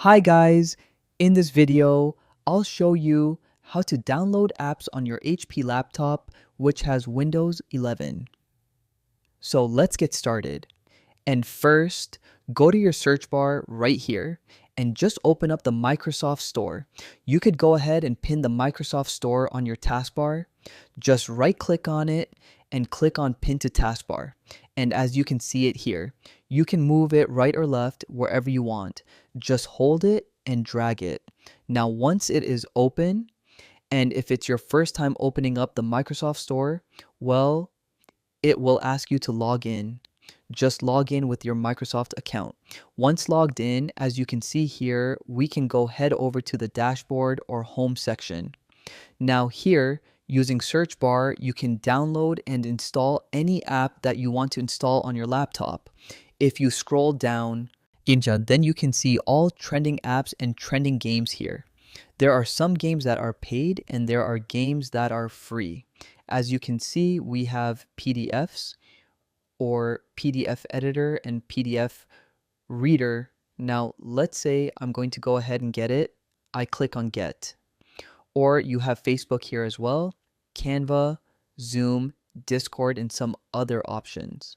Hi guys, in this video, I'll show you how to download apps on your HP laptop which has Windows 11. So let's get started. And first, go to your search bar right here and just open up the Microsoft Store. You could go ahead and pin the Microsoft Store on your taskbar. Just right click on it and click on Pin to Taskbar. And as you can see it here, you can move it right or left wherever you want. Just hold it and drag it. Now once it is open, and if it's your first time opening up the Microsoft Store, well, it will ask you to log in. Just log in with your Microsoft account. Once logged in, as you can see here, we can go head over to the dashboard or home section. Now here, using search bar, you can download and install any app that you want to install on your laptop. If you scroll down, then you can see all trending apps and trending games here. There are some games that are paid and there are games that are free. As you can see, we have PDFs or PDF editor and PDF reader. Now, let's say I'm going to go ahead and get it. I click on get. Or you have Facebook here as well, Canva, Zoom, Discord, and some other options.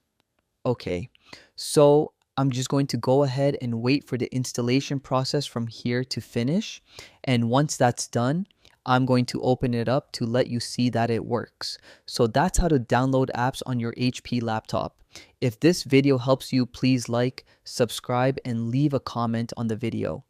Okay, so I'm just going to go ahead and wait for the installation process from here to finish. And once that's done, I'm going to open it up to let you see that it works. So that's how to download apps on your HP laptop. If this video helps you, please like, subscribe, and leave a comment on the video.